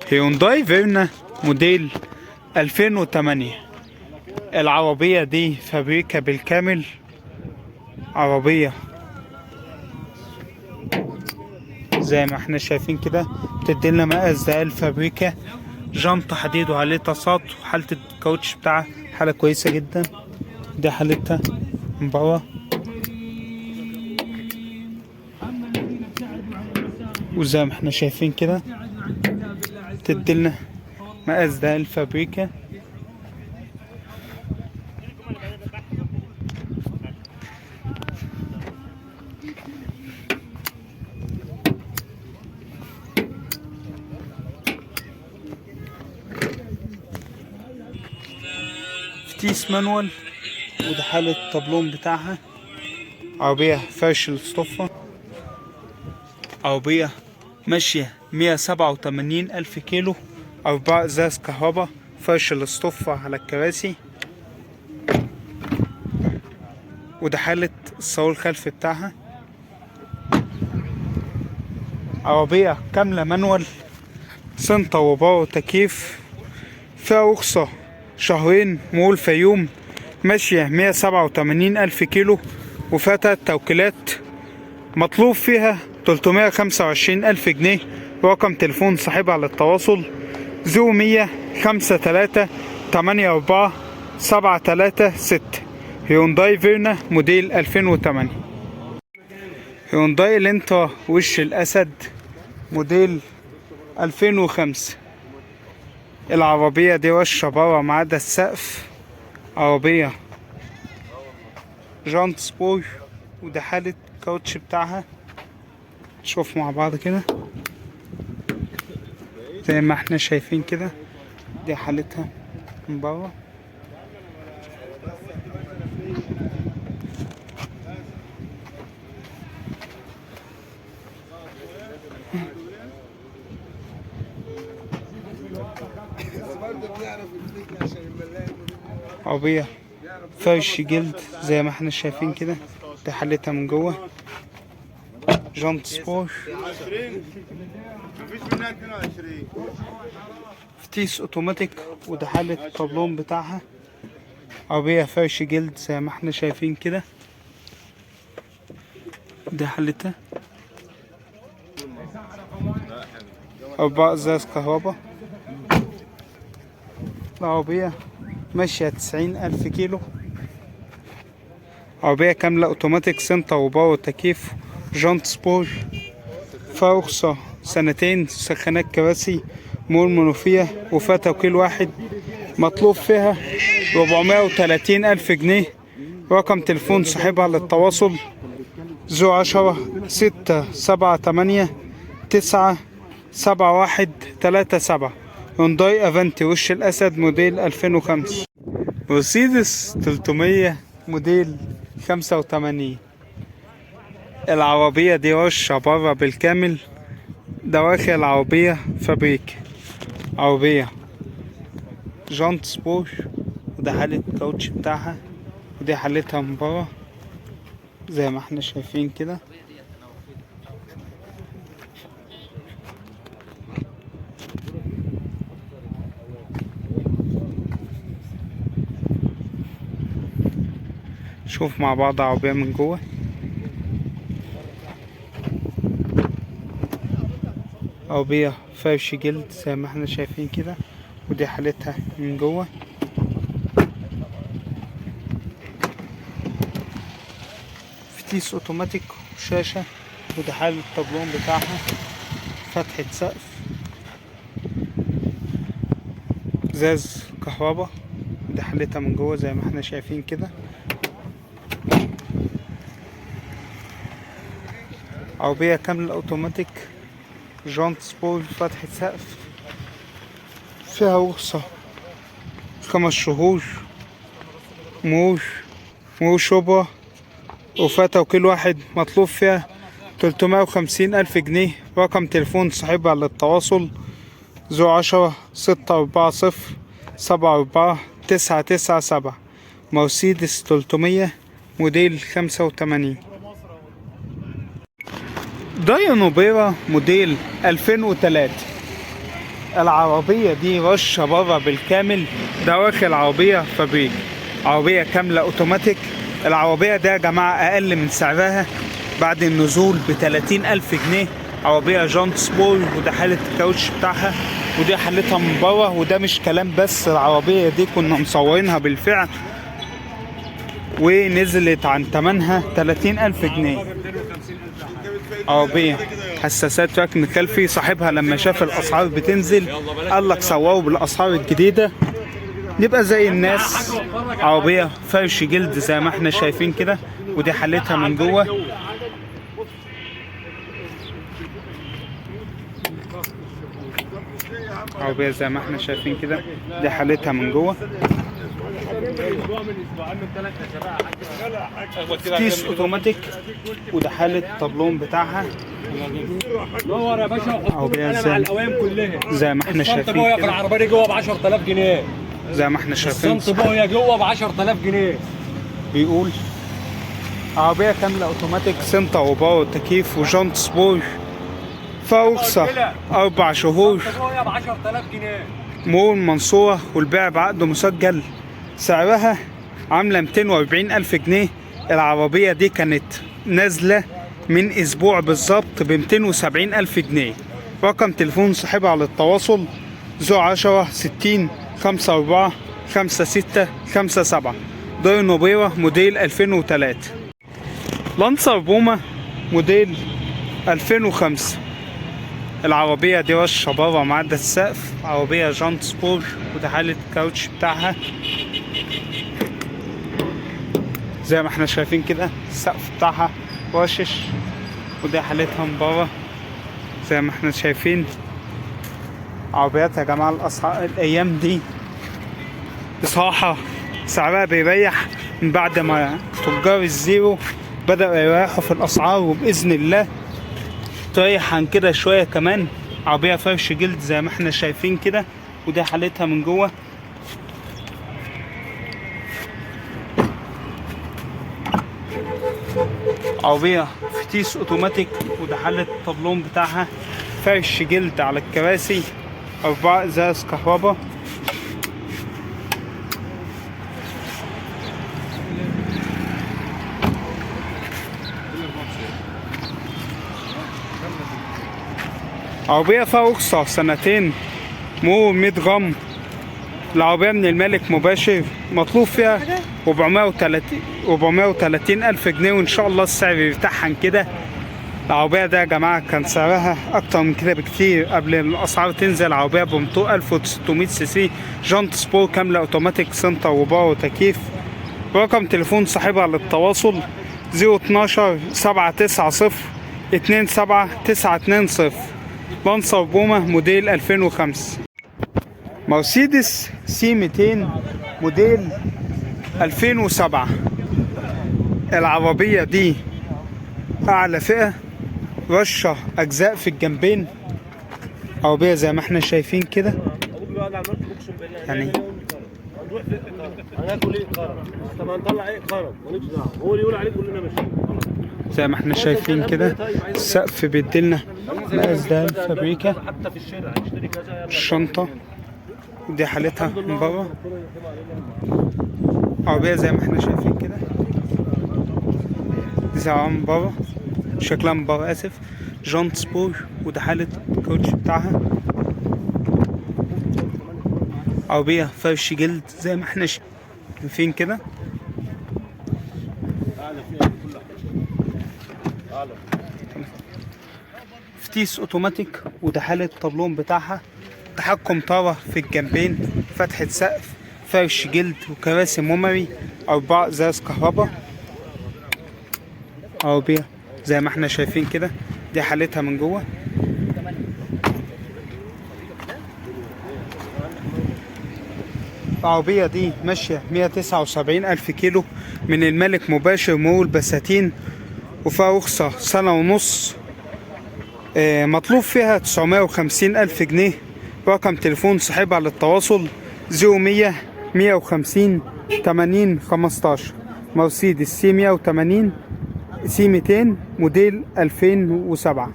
هيونداي فيرنا موديل 2008. العربية دي فابريكا بالكامل. عربية زي ما احنا شايفين كده، بتديلنا مقاس ده الفابريكا. جنطة حديد وعليه تصاط، وحالة الكاوتش بتاعها حالة كويسة جدا. دي حالتها من بره، وزي ما احنا شايفين كده تديلنا مقاس ده الفابريكا. فتيس مانوال، وده حالة الطبلون بتاعها. عربية فرش الصفة. عربية ماشية 187 ألف كيلو. 4 ازاز كهربا. فرش الصفة على الكراسي. وده حالة الصالون الخلفي بتاعها. عربية كاملة مانوال، سنتر وباور وتكييف. فيها رخصة شهرين مول فيوم. ماشية 187 ألف كيلو، وفيها 3 توكيلات. مطلوب فيها 325 ألف جنيه. رقم تليفون صاحبها للتواصل 0153 84 736. هيونداي فيرنا موديل 2008. هيونداي الانترا وش الأسد موديل 2005. العربية دي وشة برا ما عدا السقف. عربية جانت سبور، وده حالة الكاوتش بتاعها. نشوف مع بعض كده زي ما احنا شايفين كده. دي حالتها من برا. عربية فرش جلد زي ما احنا شايفين كده. دي حالتها من جوه. جانت سبور. فتيس اوتوماتيك، وده حالة الطبلون بتاعها. عربية فرش جلد زي ما احنا شايفين كده. دي حالتها. 4 ازاز كهربا. العربية ماشية 90 ألف كيلو. عربية كاملة اوتوماتيك، سنتر وباور وتكييف. جانت سبور. فيها رخصة سنتين. سخانات كراسي. مول منوفية، وفيها توكيل واحد. مطلوب فيها 430 ألف جنيه. رقم تليفون صاحبها للتواصل 010 678 97137. هونداي افنتي وش الأسد موديل 2005. مرسيدس 300 موديل 85. العربية دي وشة برا بالكامل. دواخل العربية فابريك. عربية جانت سبور، وده حالة الكاوتش بتاعها. ودي حالتها من برا زي ما احنا شايفين كده. شوف مع بعض عربية من جوه. عربية فرش جلد زي ما احنا شايفين كده. ودي حالتها من جوه. فتيس اوتوماتيك وشاشة. وده حالة الطبلون بتاعها. فتحة سقف. ازاز كهربا. دي حالتها من جوه زي ما احنا شايفين كده. عربية كاملة اوتوماتيك. جانت سبور. فتحة سقف. فيها رخصة 5 شهور. مور شبرا، وفيها توكيل واحد. مطلوب فيها 350 ألف جنيه. رقم تليفون صاحبها للتواصل 010 640 74 997. مرسيدس 300 موديل 85. دايا نوبيرا موديل 2003. العربية دي رشة بره بالكامل، ده واخد عربية فابريك، عربية كاملة اوتوماتيك. العربية ده يا جماعة اقل من سعرها بعد النزول ب30,000 جنيه. عربية جانت سبور، وده حالة الكاوتش بتاعها، ودي حالتها من بره، وده مش كلام بس، العربية دي كنا مصورينها بالفعل ونزلت عن تمنها 30,000 جنيه. عربية حساسات ركن خلفي، صاحبها لما شاف الأسعار بتنزل قال لك صوروا بالأسعار الجديدة نبقى زي الناس. عربية فرش جلد زي ما احنا شايفين كده، ودي حالتها من جوه. عربية زي ما احنا شايفين كده، دي حالتها من جوه. كيس اوتوماتيك، وده حالة الطبلون بتاعها. نور يا باشا، عربية مع القوام كلها زي ما احنا شايفين كده. كده، العربية دي جوه ب 10,000 جنيه، زي ما احنا شايفين الصنط بويا جوه ب 10,000 جنيه. بيقول عربية كاملة اوتوماتيك، سنتر وباور تكييف وجانت سبور، فرصة 4 شهور، بويا ب 10,000 جنيه. مول منصورة، والبيع بعقد مسجل. سعرها عاملة 240,000 جنيه. العربية دي كانت نازلة من اسبوع بالظبط ب 270,000 جنيه. رقم تليفون صاحبها على التواصل 010 60 54 56 57. داينو بيرا موديل 2003. لانسر بومة موديل 2005. العربية دي رشة بره معدة السقف، عربية جانت سبور، وده حالة الكاوتش بتاعها زي ما احنا شايفين كده. السقف بتاعها رشش، وده حالتها من بره زي ما احنا شايفين. عربيات يا جماعة الأيام دي بصراحة سعرها بيريح من بعد ما تجار الزيرو بدأوا يريحوا في الأسعار، وبإذن الله تريح عن كده شوية كمان. عربية فرش جلد زي ما احنا شايفين كده، وده حالتها من جوه. عربية فتيس اوتوماتيك، وده حالة الطبلون بتاعها، فرش جلد على الكراسي، 4 ازاز كهرباء. عربية فيها رخصة سنتين، مرور 100 غرام. العربية من المالك مباشر، مطلوب فيها 430,000 جنيه، وإن شاء الله السعر يرتاح عن كده. العربية ده يا جماعة كان سعرها أكتر من كده بكتير قبل الأسعار تنزل. عربية ب 1600 سي سي، جانت سبور كاملة أوتوماتيك، سنتر وباور وتكييف. رقم تليفون صاحبها للتواصل 012 790 27920. لانسر بومة موديل 2005. مرسيدس سي 200 موديل 2007. العربية دي أعلى فئة، رشة أجزاء في الجنبين. عربية زي ما احنا شايفين كده، يعني زي ما احنا شايفين كده. السقف بيديلنا مقاس ده فابريكا. الشنطة دي حالتها من بره. عربية زي ما احنا شايفين كده، دي سعرها من بره، شكلها من بره اسف. جانت سبور، وده حالة الكاوتش بتاعها. عربية فرش جلد زي ما احنا شايفين كده. فتيس اوتوماتيك، وده حالة الطبلون بتاعها، تحكم طارة في الجنبين، فتحة سقف، فرش جلد، وكراسي ميموري، 4 ازاز كهرباء. عربية زي ما احنا شايفين كده، دي حالتها من جوه. العربية دي ماشية 179,000 كيلو، من الملك مباشر، مول بساتين، وفيها رخصة 1.5 سنة. مطلوب فيها 950,000 جنيه. رقم تليفون صاحبها للتواصل 0100 150 80 15. مرسيدس سي 180 سي 200 موديل 2007.